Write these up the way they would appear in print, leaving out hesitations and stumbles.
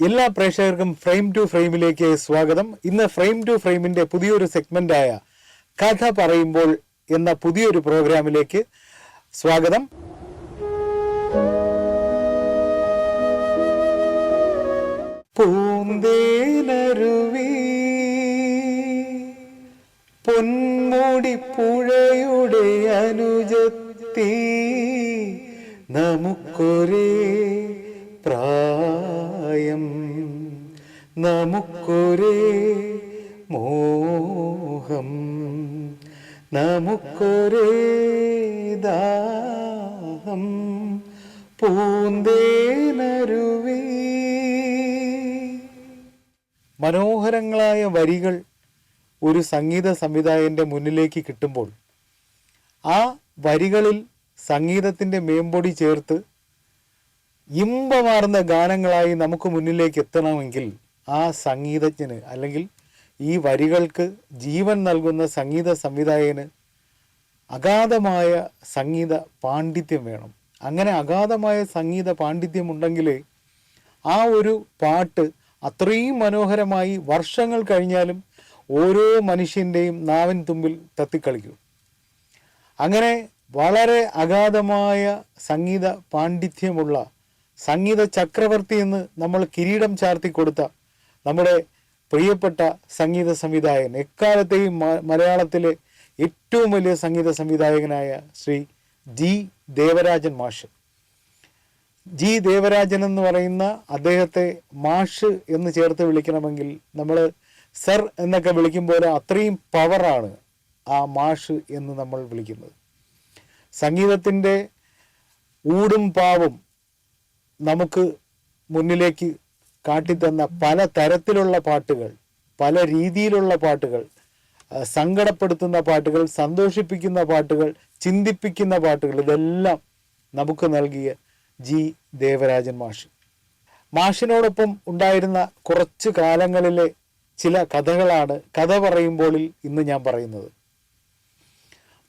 എല്ലാ പ്രേക്ഷകർക്കും frame to ഫ്രെയിമിലേക്ക് സ്വാഗതം. ഇന്ന് ഫ്രെയിം ടു ഫ്രെയിമിന്റെ പുതിയൊരു സെഗ്മെന്റായ കഥ പറയുമ്പോൾ എന്ന പുതിയൊരു പ്രോഗ്രാമിലേക്ക് സ്വാഗതം. പൂന്തേനരുവി പൊന്മുടി പുഴയുടെ അനുജത്തി നമുക്കൊരേ പ്രായം, നമുക്കൊരേ മോഹം, നമുക്കൊരേ ദാഹം. പൂന്തേനരുവി. മനോഹരങ്ങളായ വരികൾ ഒരു സംഗീത സംവിധായകൻ്റെ മുന്നിലേക്ക് കിട്ടുമ്പോൾ ആ വരികളിൽ സംഗീതത്തിൻ്റെ മേമ്പൊടി ചേർത്ത് ഇമ്പമാർന്ന ഗാനങ്ങളായി നമുക്ക് മുന്നിലേക്ക് എത്തണമെങ്കിൽ ആ സംഗീതജ്ഞന് അല്ലെങ്കിൽ ഈ വരികൾക്ക് ജീവൻ നൽകുന്ന സംഗീത സംവിധായകന് അഗാധമായ സംഗീത പാണ്ഡിത്യം വേണം. അങ്ങനെ അഗാധമായ സംഗീത പാണ്ഡിത്യം ഉണ്ടെങ്കിലേ ആ ഒരു പാട്ട് അത്രയും മനോഹരമായി വർഷങ്ങൾ കഴിഞ്ഞാലും ഓരോ മനുഷ്യൻ്റെയും നാവിൻ തുമ്പിൽ തത്തിക്കളിക്കും. അങ്ങനെ വളരെ അഗാധമായ സംഗീത പാണ്ഡിത്യമുള്ള സംഗീത ചക്രവർത്തി എന്ന് നമ്മൾ കിരീടം ചാർത്തി കൊടുത്ത നമ്മുടെ പ്രിയപ്പെട്ട സംഗീത സംവിധായകൻ, എക്കാലത്തെയും മലയാളത്തിലെ ഏറ്റവും വലിയ സംഗീത സംവിധായകനായ ശ്രീ ജി ദേവരാജൻ മാഷ്. ജി ദേവരാജൻ എന്ന് പറയുന്ന അദ്ദേഹത്തെ മാഷ് എന്ന് ചേർത്ത് വിളിക്കണമെങ്കിൽ നമ്മൾ സർ എന്നൊക്കെ വിളിക്കുമ്പോൾ അത്രയും പവറാണ് ആ മാഷ് എന്ന് നമ്മൾ വിളിക്കുന്നത്. സംഗീതത്തിൻ്റെ ഊടും പാവും നമുക്ക് മുന്നിലേക്ക് കാട്ടിത്തന്ന പല തരത്തിലുള്ള പാട്ടുകൾ, പല രീതിയിലുള്ള പാട്ടുകൾ, സങ്കടപ്പെടുത്തുന്ന പാട്ടുകൾ, സന്തോഷിപ്പിക്കുന്ന പാട്ടുകൾ, ചിന്തിപ്പിക്കുന്ന പാട്ടുകൾ, ഇതെല്ലാം നമുക്ക് നൽകിയ ജി ദേവരാജൻ മാഷ്. മാഷിനോടൊപ്പം ഉണ്ടായിരുന്ന കുറച്ച് കാലങ്ങളിലെ ചില കഥകളാണ് കഥ പറയുമ്പോളിൽ ഇന്ന് ഞാൻ പറയുന്നത്.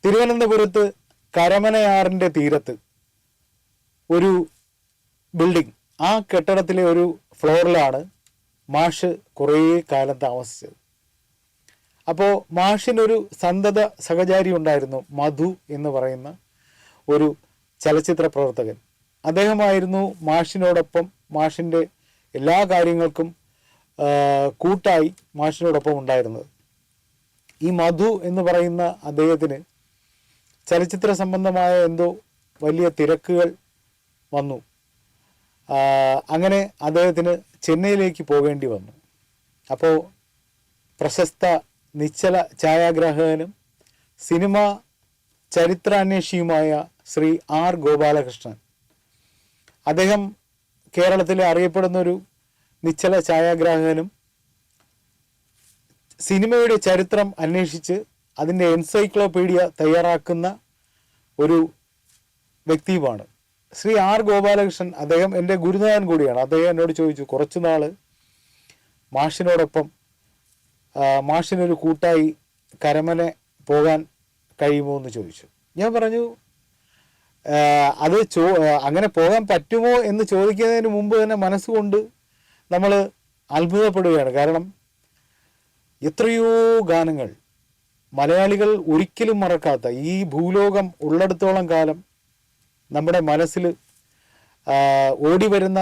തിരുവനന്തപുരത്ത് കരമനയാറിൻ്റെ തീരത്ത് ഒരു ബിൽഡിംഗ്, ആ കെട്ടിടത്തിലെ ഒരു ഫ്ലോറിലാണ് മാഷ് കുറേ കാലം താമസിച്ചത്. അപ്പോൾ മാഷിനൊരു സന്തത സഹചാരി ഉണ്ടായിരുന്നു, മധു എന്ന് പറയുന്ന ഒരു ചലച്ചിത്ര പ്രവർത്തകൻ. അദ്ദേഹമായിരുന്നു മാഷിനോടൊപ്പം മാഷിൻ്റെ എല്ലാ കാര്യങ്ങൾക്കും കൂട്ടായി മാഷിനോടൊപ്പം ഉണ്ടായിരുന്നത്. ഈ മധു എന്ന് പറയുന്ന അദ്ദേഹത്തിന് ചലച്ചിത്ര സംബന്ധമായ എന്തോ വലിയ തിരക്കുകൾ വന്നു. അങ്ങനെ അദ്ദേഹത്തിന് ചെന്നൈയിലേക്ക് പോകേണ്ടി വന്നു. അപ്പോൾ പ്രശസ്ത നിശ്ചല ഛായാഗ്രാഹകനും സിനിമ ചരിത്രാന്വേഷിയുമായ ശ്രീ ആർ ഗോപാലകൃഷ്ണൻ, അദ്ദേഹം കേരളത്തിലെ അറിയപ്പെടുന്നൊരു നിശ്ചല ഛായാഗ്രാഹകനും സിനിമയുടെ ചരിത്രം അന്വേഷിച്ച് അതിൻ്റെ എൻസൈക്ലോപീഡിയ തയ്യാറാക്കുന്ന ഒരു വ്യക്തിയുമാണ് ശ്രീ ആർ ഗോപാലകൃഷ്ണൻ. അദ്ദേഹം എൻ്റെ ഗുരുനാഥൻ കൂടിയാണ്. അദ്ദേഹം എന്നോട് ചോദിച്ചു, കുറച്ചു നാൾ മാഷിനോടൊപ്പം മാഷിനൊരു കൂട്ടായി കരമന പോകാൻ കഴിയുമോ എന്ന് ചോദിച്ചു. ഞാൻ പറഞ്ഞു, അത് അങ്ങനെ പോകാൻ പറ്റുമോ എന്ന് ചോദിക്കുന്നതിന് മുമ്പ് തന്നെ മനസ്സുകൊണ്ട് നമ്മൾ അത്ഭുതപ്പെടുകയാണ്. കാരണം എത്രയോ ഗാനങ്ങൾ മലയാളികൾ ഒരിക്കലും മറക്കാത്ത, ഈ ഭൂലോകം ഉള്ളിടത്തോളം കാലം നമ്മുടെ മനസ്സിൽ ഓടി വരുന്ന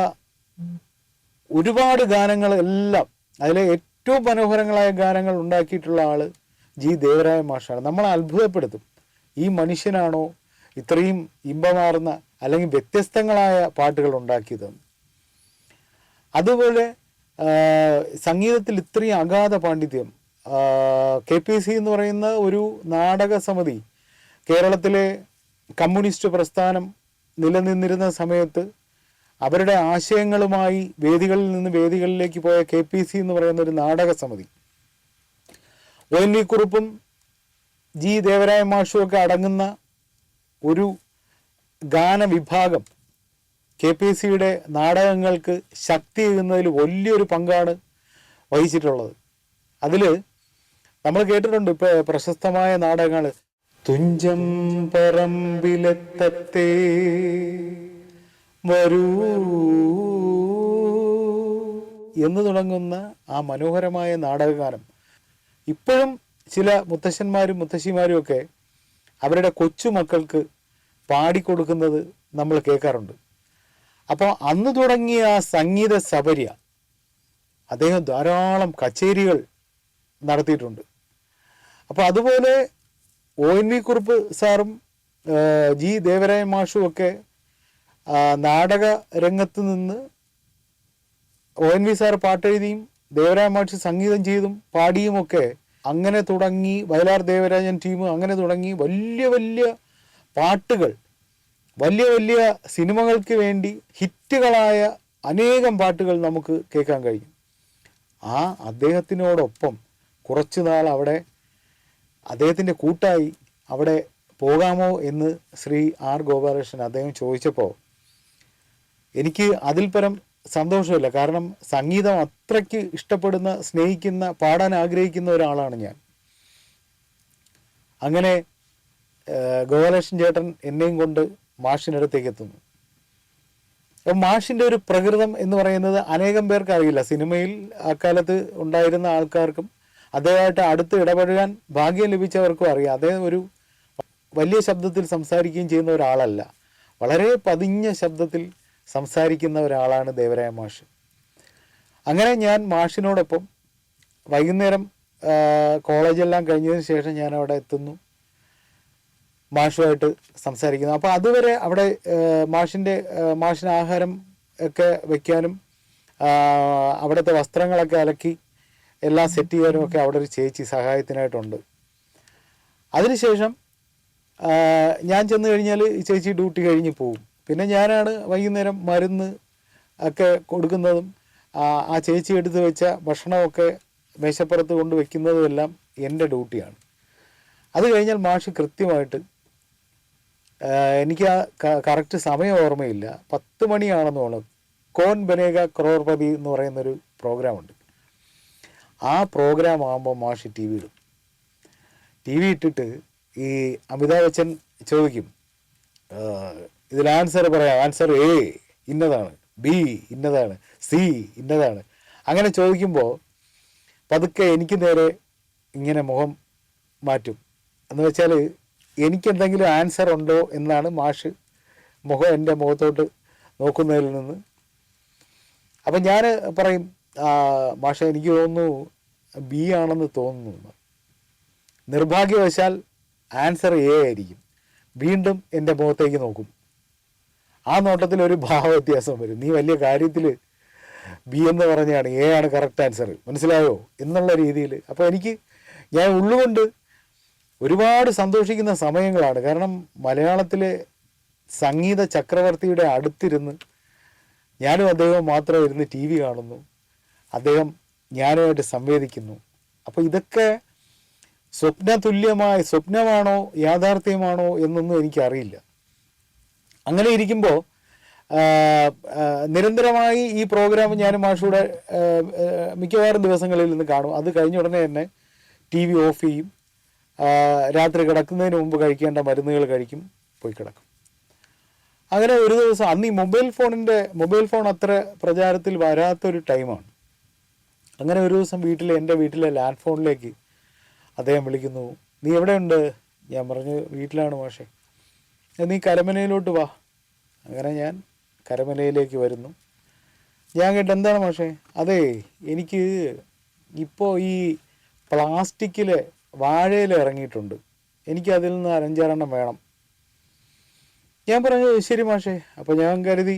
ഒരുപാട് ഗാനങ്ങൾ എല്ലാം, അതിലെ ഏറ്റവും മനോഹരങ്ങളായ ഗാനങ്ങൾ ഉണ്ടാക്കിയിട്ടുള്ള ആൾ ജി ദേവരായ മാഷാണ്. നമ്മളെ അത്ഭുതപ്പെടുത്തും, ഈ മനുഷ്യനാണോ ഇത്രയും ഇമ്പമാർന്ന അല്ലെങ്കിൽ വ്യത്യസ്തങ്ങളായ പാട്ടുകൾ ഉണ്ടാക്കിയതെന്ന്. അതുപോലെ സംഗീതത്തിൽ ഇത്രയും അഗാധ പാണ്ഡിത്യം. KPC എന്ന് പറയുന്ന ഒരു നാടക സമിതി കേരളത്തിലെ കമ്മ്യൂണിസ്റ്റ് പ്രസ്ഥാനം നിലനിന്നിരുന്ന സമയത്ത് അവരുടെ ആശയങ്ങളുമായി വേദികളിൽ നിന്ന് വേദികളിലേക്ക് പോയ KPC എന്ന് പറയുന്ന ഒരു നാടക സമിതി, ONV കുറുപ്പും ജി ദേവരായ മാഷും ഒക്കെ അടങ്ങുന്ന ഒരു ഗാനവിഭാഗം KPCയുടെ നാടകങ്ങൾക്ക് ശക്തിയേകുന്നതിൽ വലിയൊരു പങ്കാണ് വഹിച്ചിട്ടുള്ളത്. അതിൽ നമ്മൾ കേട്ടിട്ടുണ്ട് ഇപ്പോൾ പ്രശസ്തമായ നാടകങ്ങൾ, തുഞ്ചം പറമ്പിലെത്തത്തെ വരൂ എന്ന് തുടങ്ങുന്ന ആ മനോഹരമായ നാടകഗാനം ഇപ്പോഴും ചില മുത്തശ്ശന്മാരും മുത്തശ്ശിമാരും ഒക്കെ അവരുടെ കൊച്ചുമക്കൾക്ക് പാടിക്കൊടുക്കുന്നത് നമ്മൾ കേൾക്കാറുണ്ട്. അപ്പോൾ അന്ന് തുടങ്ങിയ ആ സംഗീത സബര്യ അദ്ദേഹം ധാരാളം കച്ചേരികൾ നടത്തിയിട്ടുണ്ട്. അപ്പോൾ അതുപോലെ ONV കുറുപ്പ് സാറും ജി ദേവരായ മാഷും ഒക്കെ നാടക രംഗത്ത് നിന്ന് ONV സാർ പാട്ടെഴുതിയും ദേവരായ മാഷ് സംഗീതം ചെയ്തും പാടിയുമൊക്കെ അങ്ങനെ തുടങ്ങി വയലാർ ദേവരാജൻ ടീം അങ്ങനെ തുടങ്ങി വലിയ വലിയ പാട്ടുകൾ, വലിയ വലിയ സിനിമകൾക്ക് വേണ്ടി ഹിറ്റുകളായ അനേകം പാട്ടുകൾ നമുക്ക് കേൾക്കാൻ കഴിയും. ആ അദ്ദേഹത്തിനോടൊപ്പം കുറച്ചു നാൾ അവിടെ അദ്ദേഹത്തിൻ്റെ കൂട്ടായി അവിടെ പോകാമോ എന്ന് ശ്രീ ആർ ഗോപാലകൃഷ്ണൻ അദ്ദേഹം ചോദിച്ചപ്പോൾ എനിക്ക് അതിൽ പരം സന്തോഷമില്ല. കാരണം സംഗീതം അത്രയ്ക്ക് ഇഷ്ടപ്പെടുന്ന, സ്നേഹിക്കുന്ന, പാടാൻ ആഗ്രഹിക്കുന്ന ഒരാളാണ് ഞാൻ. അങ്ങനെ ഗോപാലകൃഷ്ണൻ ചേട്ടൻ എന്നെയും കൊണ്ട് മാഷിനടുത്തേക്ക് എത്തുന്നു. അപ്പം മാഷിൻ്റെ ഒരു പ്രകൃതം എന്ന് പറയുന്നത് അനേകം പേർക്ക് അറിയില്ല. സിനിമയിൽ അക്കാലത്ത് ഉണ്ടായിരുന്ന ആൾക്കാർക്കും അദ്ദേഹമായിട്ട് അടുത്ത് ഇടപഴകാൻ ഭാഗ്യം ലഭിച്ചവർക്കും അറിയാം. അദ്ദേഹം ഒരു വലിയ ശബ്ദത്തിൽ സംസാരിക്കുകയും ചെയ്യുന്ന ഒരാളല്ല, വളരെ പതിഞ്ഞ ശബ്ദത്തിൽ സംസാരിക്കുന്ന ഒരാളാണ് ദേവരായ മാഷ്. അങ്ങനെ ഞാൻ മാഷിനോടൊപ്പം വൈകുന്നേരം കോളേജെല്ലാം കഴിഞ്ഞതിന് ശേഷം ഞാൻ അവിടെ എത്തുന്നു, മാഷുമായിട്ട് സംസാരിക്കുന്നു. അപ്പോൾ അതുവരെ അവിടെ മാഷിന് ആഹാരം ഒക്കെ വയ്ക്കാനും അവിടുത്തെ വസ്ത്രങ്ങളൊക്കെ അലക്കി എല്ലാം സെറ്റ് ചെയ്യാനും ഒക്കെ അവിടെ ഒരു ചേച്ചി സഹായത്തിനായിട്ടുണ്ട്. അതിനുശേഷം ഞാൻ ചെന്ന് കഴിഞ്ഞാൽ ഈ ചേച്ചി ഡ്യൂട്ടി കഴിഞ്ഞ് പോവും. പിന്നെ ഞാനാണ് വൈകുന്നേരം മരുന്ന് ഒക്കെ കൊടുക്കുന്നതും ആ ചേച്ചി എടുത്ത് വെച്ച ഭക്ഷണമൊക്കെ മേശപ്പുറത്ത് കൊണ്ട് വയ്ക്കുന്നതും എല്ലാം എൻ്റെ ഡ്യൂട്ടിയാണ്. അത് കഴിഞ്ഞാൽ മാഷ് കൃത്യമായിട്ട്, എനിക്ക് ആ കറക്റ്റ് സമയം ഓർമ്മയില്ല, 10 മണിയാണെന്ന് തോന്നുന്നു, കോൻ ബനേഗ ക്രോർപതി എന്ന് പറയുന്നൊരു പ്രോഗ്രാമുണ്ട്. ആ പ്രോഗ്രാം ആകുമ്പോൾ മാഷ് ടി വി ഇടും. ടി വി ഇട്ടിട്ട് ഈ അമിതാഭ് ബച്ചൻ ചോദിക്കും, ഇതിൽ ആൻസർ പറയാം, ആൻസർ A ഇന്നതാണ്, B ഇന്നതാണ്, C ഇന്നതാണ്. അങ്ങനെ ചോദിക്കുമ്പോൾ പതുക്കെ എനിക്ക് നേരെ ഇങ്ങനെ മുഖം മാറ്റും. എന്ന് വെച്ചാൽ എനിക്കെന്തെങ്കിലും ആൻസർ ഉണ്ടോ എന്നാണ് മാഷ് മുഖം എൻ്റെ മുഖത്തോട്ട് നോക്കുന്നതിൽ നിന്ന്. അപ്പം ഞാൻ പറയും, മാഷ എനിക്ക് തോന്നുന്നു B ആണെന്ന് തോന്നുന്നു. നിർഭാഗ്യവശാൽ ആൻസർ A ആയിരിക്കും. വീണ്ടും എൻ്റെ മുഖത്തേക്ക് നോക്കും. ആ നോട്ടത്തിൽ ഒരു ഭാവവ്യത്യാസം വരും. നീ വലിയ കാര്യത്തിൽ B എന്ന് പറഞ്ഞാണ്, A ആണ് കറക്റ്റ് ആൻസർ, മനസ്സിലായോ എന്നുള്ള രീതിയിൽ. അപ്പോൾ ഞാൻ ഉള്ളുകൊണ്ട് ഒരുപാട് സന്തോഷിക്കുന്ന സമയങ്ങളാണ്. കാരണം മലയാളത്തിലെ സംഗീത ചക്രവർത്തിയുടെ അടുത്തിരുന്ന് ഞാനും അദ്ദേഹവും മാത്രം ഇരുന്ന് ടി വി കാണുന്നു, അദ്ദേഹം ഞാനുമായിട്ട് സംവേദിക്കുന്നു. അപ്പോൾ ഇതൊക്കെ സ്വപ്നമാണോ യാഥാർത്ഥ്യമാണോ എന്നൊന്നും എനിക്കറിയില്ല. അങ്ങനെ ഇരിക്കുമ്പോൾ നിരന്തരമായി ഈ പ്രോഗ്രാം ഞാൻ മാഷൂടെ മിക്കവാറും ദിവസങ്ങളിൽ നിന്ന് കാണും. അത് കഴിഞ്ഞ ഉടനെ തന്നെ ടി വി ഓഫ് ചെയ്യും. രാത്രി കിടക്കുന്നതിന് മുമ്പ് കഴിക്കേണ്ട മരുന്നുകൾ കഴിക്കും, പോയി കിടക്കും. അങ്ങനെ ഒരു ദിവസം, അന്ന് ഈ മൊബൈൽ ഫോൺ അത്ര പ്രചാരത്തിൽ വരാത്തൊരു ടൈമാണ്. അങ്ങനെ ഒരു ദിവസം എൻ്റെ വീട്ടിലെ ലാൻഡ് ഫോണിലേക്ക് അദ്ദേഹം വിളിക്കുന്നു, നീ എവിടെയുണ്ട്? ഞാൻ പറഞ്ഞു, വീട്ടിലാണ് മാഷേ. നീ കരമനയിലോട്ട് വാ. അങ്ങനെ ഞാൻ കരമനയിലേക്ക് വരുന്നു. ഞാൻ കേട്ട്, എന്താണ് മാഷേ? അതെ, എനിക്ക് ഇപ്പോൾ ഈ പ്ലാസ്റ്റിക്കിലെ വാഴയില ഇറങ്ങിയിട്ടുണ്ട്, എനിക്ക് അതിൽ നിന്ന് 5-6 വേണം. ഞാൻ പറഞ്ഞു, ശരി മാഷേ. അപ്പോൾ ഞാൻ കരുതി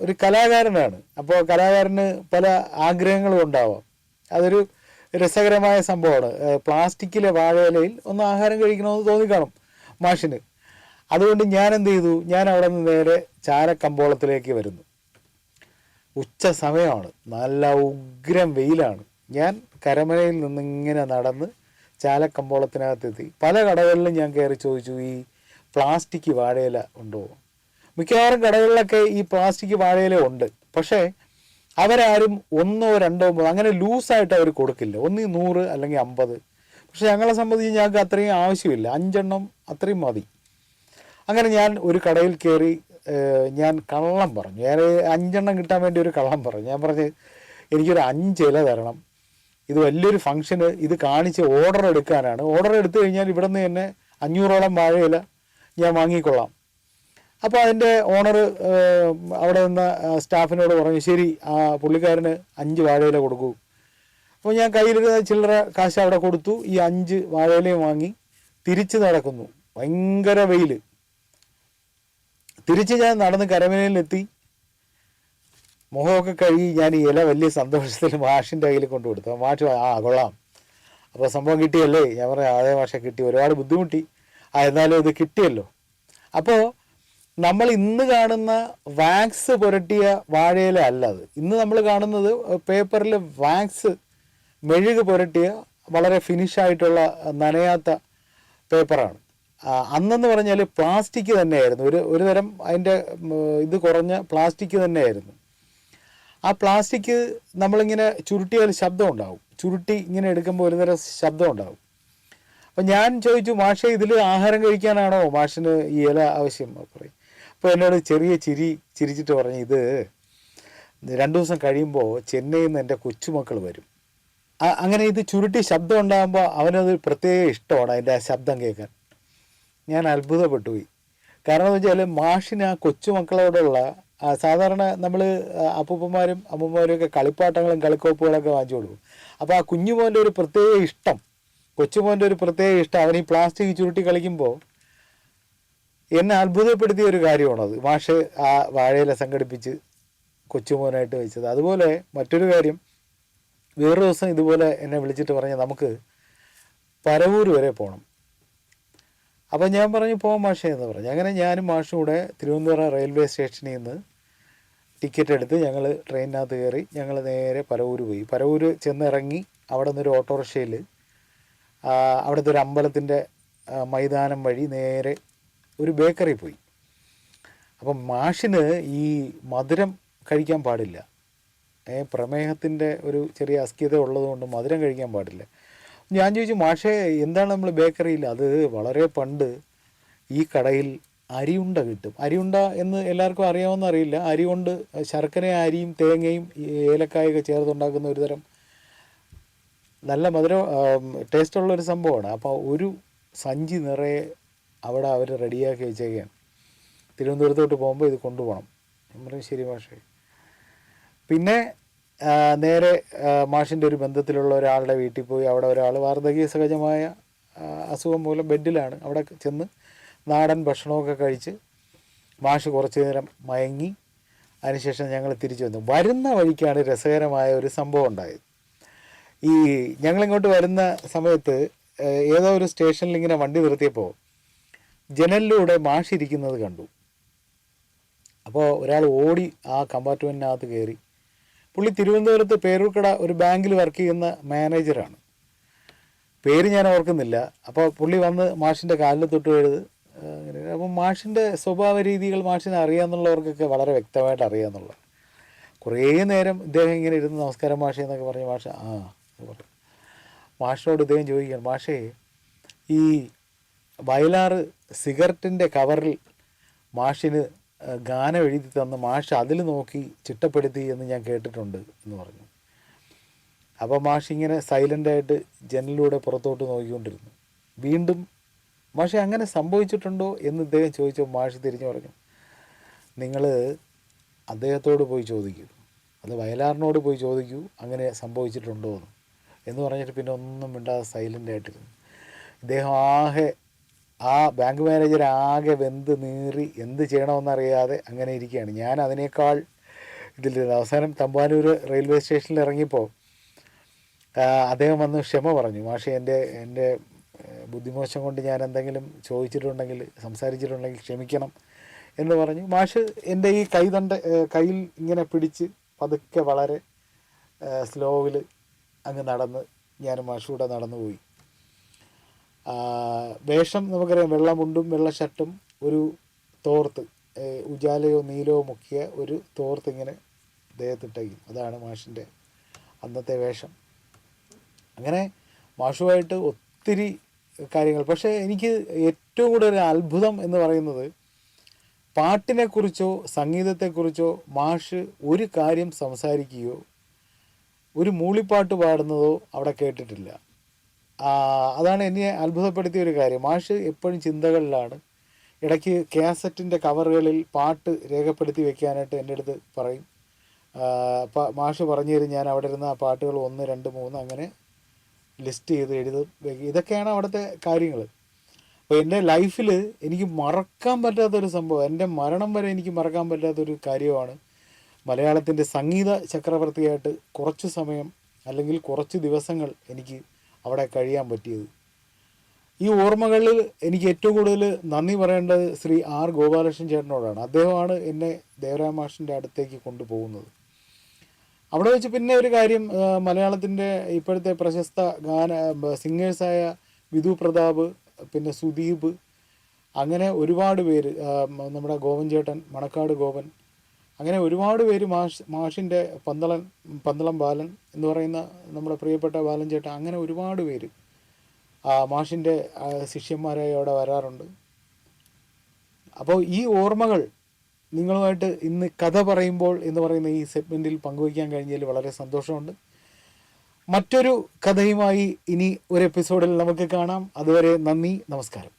ഒരു കലാകാരനാണ്, അപ്പോൾ കലാകാരന് പല ആഗ്രഹങ്ങളും ഉണ്ടാവാം. അതൊരു രസകരമായ സംഭവമാണ്. പ്ലാസ്റ്റിക്കിലെ വാഴയിലയിൽ ഒന്ന് ആഹാരം കഴിക്കണമെന്ന് തോന്നിക്കാണും മാഷിന്. അതുകൊണ്ട് ഞാൻ എന്ത് ചെയ്തു, ഞാൻ അവിടെ നിന്ന് നേരെ ചാരക്കമ്പോളത്തിലേക്ക് വരുന്നു. ഉച്ച സമയമാണ്, നല്ല ഉഗ്രം വെയിലാണ്. ഞാൻ കരമനയിൽ നിന്നിങ്ങനെ നടന്ന് ചാലക്കമ്പോളത്തിനകത്തെത്തി. പല കടകളിലും ഞാൻ കയറി ചോദിച്ചു, ഈ പ്ലാസ്റ്റിക് വാഴയില ഉണ്ടോ? മിക്കവാറും കടകളിലൊക്കെ ഈ പ്ലാസ്റ്റിക് വാഴയില ഉണ്ട്, പക്ഷേ അവരാരും 1, 2 അങ്ങനെ ലൂസായിട്ട് അവർ കൊടുക്കില്ല. 100 അല്ലെങ്കിൽ 50. പക്ഷെ ഞങ്ങളെ സംബന്ധിച്ച് ഞങ്ങൾക്ക് അത്രയും ആവശ്യമില്ല, 5 അത്രയും മതി. അങ്ങനെ ഞാൻ ഒരു കടയിൽ കയറി ഞാൻ കള്ളം പറഞ്ഞു. ഞാൻ 5 കിട്ടാൻ വേണ്ടി ഒരു കള്ളം പറഞ്ഞു. ഞാൻ പറഞ്ഞ് എനിക്കൊരു 5 ഇല തരണം, ഇത് വലിയൊരു ഫംഗ്ഷന് ഇത് കാണിച്ച് ഓർഡർ എടുക്കാനാണ്. ഓർഡർ എടുത്തു കഴിഞ്ഞാൽ ഇവിടെ നിന്ന് തന്നെ 500ഓളം വാഴയില ഞാൻ വാങ്ങിക്കൊള്ളാം. അപ്പോൾ അതിൻ്റെ ഓണർ അവിടെ നിന്ന് സ്റ്റാഫിനോട് പറഞ്ഞു, ശരി, പുള്ളിക്കാരന് 5 വാഴയില കൊടുക്കൂ. അപ്പോൾ ഞാൻ കയ്യിലിരുന്ന ചില്ലറ കാശ് അവിടെ കൊടുത്തു. ഈ 5 വാഴയിലയും വാങ്ങി തിരിച്ച് നടക്കുന്നു. ഭയങ്കര വെയിൽ. തിരിച്ച് ഞാൻ നടന്ന് കരമനയിലെത്തി. മുഖമൊക്കെ കഴുകി ഞാൻ ഈ ഇല വലിയ സന്തോഷത്തിൽ മാഷിൻ്റെ കയ്യിൽ കൊണ്ടു കൊടുത്തു. മാഷ് കൊള്ളാം, അപ്പോൾ സംഭവം കിട്ടിയല്ലേ? ഞാൻ പറയാം, അതേ മാഷെ കിട്ടി, ഒരുപാട് ബുദ്ധിമുട്ടി, എന്നാലും ഇത് കിട്ടിയല്ലോ. അപ്പോൾ നമ്മൾ ഇന്ന് കാണുന്ന വാക്സ് പുരട്ടിയ വാഴയില അല്ല അത്. ഇന്ന് നമ്മൾ കാണുന്നത് പേപ്പറിൽ വാക്സ് മെഴുക് പുരട്ടിയ വളരെ ഫിനിഷായിട്ടുള്ള നനയാത്ത പേപ്പറാണ്. അന്നെന്ന് പറഞ്ഞാൽ പ്ലാസ്റ്റിക് തന്നെയായിരുന്നു, ഒരു തരം അതിൻ്റെ ഇത് കുറഞ്ഞ പ്ലാസ്റ്റിക് തന്നെയായിരുന്നു. ആ പ്ലാസ്റ്റിക് നമ്മളിങ്ങനെ ചുരുട്ടിയാൽ ശബ്ദം ഉണ്ടാവും, ചുരുട്ടി ഇങ്ങനെ എടുക്കുമ്പോൾ ഒരു തരം ശബ്ദം ഉണ്ടാവും. അപ്പം ഞാൻ ചോദിച്ചു, മാഷെ ഇതിൽ ആഹാരം കഴിക്കാനാണോ മാഷിന് ഈ ഇല ആവശ്യം? പറയും. അപ്പോൾ എന്നോട് ചെറിയ ചിരിച്ചിട്ട് പറഞ്ഞു, ഇത് 2 ദിവസം കഴിയുമ്പോൾ ചെന്നൈയിൽ നിന്ന് എൻ്റെ കൊച്ചുമക്കൾ വരും. അങ്ങനെ ഇത് ചുരുട്ടി ശബ്ദം ഉണ്ടാകുമ്പോൾ അവനത് പ്രത്യേക ഇഷ്ടമാണ്, അതിൻ്റെ ആ ശബ്ദം കേൾക്കാൻ. ഞാൻ അത്ഭുതപ്പെട്ടു പോയി. കാരണം എന്ന് വെച്ചാൽ മാഷിന് ആ കൊച്ചുമക്കളോടുള്ള സാധാരണ നമ്മൾ അപ്പൂപ്പന്മാരും അമ്മൂമ്മമാരും ഒക്കെ കളിപ്പാട്ടങ്ങളും കളിക്കോപ്പുകളൊക്കെ വാങ്ങിച്ചു കൊടുക്കും. അപ്പോൾ ആ കുഞ്ഞുമോൻ്റെ ഒരു പ്രത്യേക ഇഷ്ടം, കൊച്ചുമോൻ്റെ ഒരു പ്രത്യേക ഇഷ്ടം അവൻ ഈ പ്ലാസ്റ്റിക് ചുരുട്ടി കളിക്കുമ്പോൾ എന്നെ അത്ഭുതപ്പെടുത്തിയ ഒരു കാര്യമാണത്. മാഷ് ആ വാഴയില സംഘടിപ്പിച്ച് കൊച്ചുമോനായിട്ട് വെച്ചത്. അതുപോലെ മറ്റൊരു കാര്യം, വേറൊരു ദിവസം ഇതുപോലെ എന്നെ വിളിച്ചിട്ട് പറഞ്ഞ് നമുക്ക് പരവൂർ വരെ പോകണം. അപ്പം ഞാൻ പറഞ്ഞു, പോകാം മാഷേ എന്ന് പറഞ്ഞു. അങ്ങനെ ഞാനും മാഷും കൂടെ തിരുവനന്തപുരം റെയിൽവേ സ്റ്റേഷനിൽ നിന്ന് ടിക്കറ്റ് എടുത്ത് ഞങ്ങൾ ട്രെയിനിനകത്ത് കയറി ഞങ്ങൾ നേരെ പരവൂർ പോയി. പരവൂർ ചെന്നിറങ്ങി അവിടെ നിന്നൊരു ഓട്ടോറിക്ഷയിൽ അവിടുത്തെ ഒരു അമ്പലത്തിൻ്റെ മൈതാനം വഴി നേരെ ഒരു ബേക്കറി പോയി. അപ്പം മാഷിന് ഈ മധുരം കഴിക്കാൻ പാടില്ല, പ്രമേഹത്തിൻ്റെ ഒരു ചെറിയ അസ്കിത ഉള്ളതുകൊണ്ട് മധുരം കഴിക്കാൻ പാടില്ല. ഞാൻ ചോദിച്ചു, മാഷേ എന്താണ് നമ്മൾ ബേക്കറിയിൽ? അത് വളരെ പണ്ട് ഈ കടയിൽ അരിയുണ്ട കിട്ടും. അരിയുണ്ട എന്ന് എല്ലാവർക്കും അറിയാമെന്ന് അറിയില്ല. അരി കൊണ്ട് ശർക്കരയും അരിയും തേങ്ങയും ഏലക്കായൊക്കെ ചേർത്തുണ്ടാക്കുന്ന ഒരു തരം നല്ല മധുരം ടേസ്റ്റുള്ളൊരു സംഭവമാണ്. അപ്പോൾ ഒരു സഞ്ചി നിറയെ അവിടെ അവർ റെഡിയാക്കി വെച്ചേക്കാണ്. തിരുവനന്തപുരത്തോട്ട് പോകുമ്പോൾ ഇത് കൊണ്ടുപോകണം. ഞാൻ പറഞ്ഞു, ശരി മാഷേ. പിന്നെ നേരെ മാഷിൻ്റെ ഒരു ബന്ധത്തിലുള്ള ഒരാളുടെ വീട്ടിൽ പോയി. അവിടെ ഒരാൾ വാർദ്ധക്യ സഹജമായ അസുഖം മൂലം ബെഡിലാണ്. അവിടെ ചെന്ന് നാടൻ ഭക്ഷണമൊക്കെ കഴിച്ച് മാഷ് കുറച്ച് നേരം മയങ്ങി. അതിനുശേഷം ഞങ്ങൾ തിരിച്ചു വന്നു. വരുന്ന വഴിക്കാണ് രസകരമായ ഒരു സംഭവം ഉണ്ടായത്. ഈ ഞങ്ങളിങ്ങോട്ട് വരുന്ന സമയത്ത് ഏതോ ഒരു സ്റ്റേഷനിൽ ഇങ്ങനെ വണ്ടി നിർത്തിയപ്പോൾ ജനലിലൂടെ മാഷ് ഇരിക്കുന്നത് കണ്ടു. അപ്പോൾ ഒരാൾ ഓടി ആ കമ്പാർട്ട്മെൻറ്റിനകത്ത് കയറി. പുള്ളി തിരുവനന്തപുരത്ത് പേരൂർക്കട ഒരു ബാങ്കിൽ വർക്ക് ചെയ്യുന്ന മാനേജറാണ്, പേര് ഞാൻ ഓർക്കുന്നില്ല. അപ്പോൾ പുള്ളി വന്ന് മാഷിൻ്റെ കാലിൽ തൊട്ട് എഴുത്. അങ്ങനെ അപ്പം മാഷിൻ്റെ സ്വഭാവ രീതികൾ മാഷിനെ അറിയാമെന്നുള്ളവർക്കൊക്കെ വളരെ വ്യക്തമായിട്ട് അറിയാമെന്നുള്ള. കുറേ നേരം ഇദ്ദേഹം ഇങ്ങനെ ഇരുന്ന് നമസ്കാരം മാഷേ എന്നൊക്കെ പറഞ്ഞ് മാഷ പറഞ്ഞു. മാഷിനോട് ഇദ്ദേഹം ചോദിക്കുകയാണ്, മാഷേ ഈ വയലാറ് സിഗരറ്റിൻ്റെ കവറിൽ മാഷിന് ഗാനം എഴുതി തന്ന് മാഷ് അതിൽ നോക്കി ചിട്ടപ്പെടുത്തി എന്ന് ഞാൻ കേട്ടിട്ടുണ്ട് എന്ന് പറഞ്ഞു. അപ്പോൾ മാഷ് ഇങ്ങനെ സൈലൻ്റായിട്ട് ജനലിലൂടെ പുറത്തോട്ട് നോക്കിക്കൊണ്ടിരുന്നു. വീണ്ടും മാഷെ അങ്ങനെ സംഭവിച്ചിട്ടുണ്ടോ എന്ന് ഇദ്ദേഹം ചോദിച്ചപ്പോൾ മാഷ് തിരിഞ്ഞു പറഞ്ഞു, നിങ്ങൾ അദ്ദേഹത്തോട് പോയി ചോദിക്കൂ, അത് വയലാറിനോട് പോയി ചോദിക്കൂ അങ്ങനെ സംഭവിച്ചിട്ടുണ്ടോ എന്ന് പറഞ്ഞിട്ട് പിന്നെ ഒന്നും മിണ്ടാതെ സൈലൻ്റായിട്ടിരുന്നു. ഇദ്ദേഹം ആ ബാങ്ക് മാനേജർ ആകെ വെന്ത് നീറി എന്ത് ചെയ്യണമെന്നറിയാതെ അങ്ങനെ ഇരിക്കുകയാണ്. ഞാൻ അതിനേക്കാൾ ഇതിലിരുന്നു. അവസാനം തമ്പാനൂർ റെയിൽവേ സ്റ്റേഷനിൽ ഇറങ്ങിയപ്പോൾ അദ്ദേഹം വന്ന് ക്ഷമ പറഞ്ഞു, മാഷെ എൻ്റെ ബുദ്ധിമോശം കൊണ്ട് ഞാൻ എന്തെങ്കിലും ചോദിച്ചിട്ടുണ്ടെങ്കിൽ സംസാരിച്ചിട്ടുണ്ടെങ്കിൽ ക്ഷമിക്കണം എന്ന് പറഞ്ഞു. മാഷ് എൻ്റെ ഈ കയ്യിൽ ഇങ്ങനെ പിടിച്ച് പതുക്കെ വളരെ സ്ലോവിൽ അങ്ങ് നടന്ന് ഞാൻ മാഷൂടെ നടന്നു പോയി. വേഷം നമുക്കറിയാം, വെള്ള മുണ്ടും വെള്ള ഷർട്ടും ഒരു തോർത്ത്, ഉജാലയോ നീലയോ മുക്കിയ ഒരു തോർത്ത് ഇങ്ങനെ ദേഹത്തിട്ടേക്കും. അതാണ് മാഷിൻ്റെ അന്നത്തെ വേഷം. അങ്ങനെ മാഷുമായിട്ട് ഒത്തിരി കാര്യങ്ങൾ. പക്ഷേ എനിക്ക് ഏറ്റവും കൂടുതൽ അത്ഭുതം എന്ന് പറയുന്നത് പാട്ടിനെക്കുറിച്ചോ സംഗീതത്തെക്കുറിച്ചോ മാഷ് ഒരു കാര്യം സംസാരിക്കുകയോ ഒരു മൂളിപ്പാട്ട് പാടുന്നതോ അവിടെ കേട്ടിട്ടില്ല. അതാണ് എന്നെ അത്ഭുതപ്പെടുത്തിയ ഒരു കാര്യം. മാഷ് എപ്പോഴും ചിന്തകളിലാണ്. ഇടയ്ക്ക് കാസറ്റിൻ്റെ കവറുകളിൽ പാട്ട് രേഖപ്പെടുത്തി വെക്കാനായിട്ട് എൻ്റെ അടുത്ത് പറയും. മാഷ് പറഞ്ഞു തരും, ഞാൻ അവിടെ ഇരുന്ന് ആ പാട്ടുകൾ 1, 2, 3 അങ്ങനെ ലിസ്റ്റ് ചെയ്ത് എഴുതും. ഇതൊക്കെയാണ് അവിടുത്തെ കാര്യങ്ങൾ. അപ്പോൾ എൻ്റെ ലൈഫിൽ എനിക്ക് മറക്കാൻ പറ്റാത്തൊരു സംഭവം, എൻ്റെ മരണം വരെ എനിക്ക് മറക്കാൻ പറ്റാത്തൊരു കാര്യമാണ് മലയാളത്തിൻ്റെ സംഗീത ചക്രവർത്തിയായിട്ട് കുറച്ച് സമയം അല്ലെങ്കിൽ കുറച്ച് ദിവസങ്ങൾ എനിക്ക് അവിടെ കഴിയാൻ പറ്റിയത്. ഈ ഓർമ്മകളിൽ എനിക്ക് ഏറ്റവും കൂടുതൽ നന്ദി പറയേണ്ടത് ശ്രീ ആർ ഗോപാലകൃഷ്ണൻ ചേട്ടനോടാണ്. അദ്ദേഹമാണ് എന്നെ ദേവരായ മാഷിൻ്റെ അടുത്തേക്ക് കൊണ്ടുപോകുന്നത്. അവിടെ വെച്ച് പിന്നെ ഒരു കാര്യം, മലയാളത്തിൻ്റെ ഇപ്പോഴത്തെ പ്രശസ്ത സിംഗേഴ്സായ വിധു പ്രതാപ്, പിന്നെ സുദീപ്, അങ്ങനെ ഒരുപാട് പേര്, നമ്മുടെ ഗോപൻ ചേട്ടൻ, മണക്കാട് ഗോപൻ, അങ്ങനെ ഒരുപാട് പേര് മാഷിൻ്റെ പന്തളം ബാലൻ എന്ന് പറയുന്ന നമ്മുടെ പ്രിയപ്പെട്ട ബാലൻ ചേട്ടൻ, അങ്ങനെ ഒരുപാട് പേര് മാഷിൻ്റെ ശിഷ്യന്മാരായി അവിടെ വരാറുണ്ട്. അപ്പോൾ ഈ ഓർമ്മകൾ നിങ്ങളുമായിട്ട് ഇന്ന് കഥ പറയുമ്പോൾ എന്ന് പറയുന്ന ഈ സെഗ്മെൻറ്റിൽ പങ്കുവയ്ക്കാൻ കഴിഞ്ഞതിൽ വളരെ സന്തോഷമുണ്ട്. മറ്റൊരു കഥയുമായി ഇനി ഒരു എപ്പിസോഡിൽ നമുക്ക് കാണാം. അതുവരെ നന്ദി, നമസ്കാരം.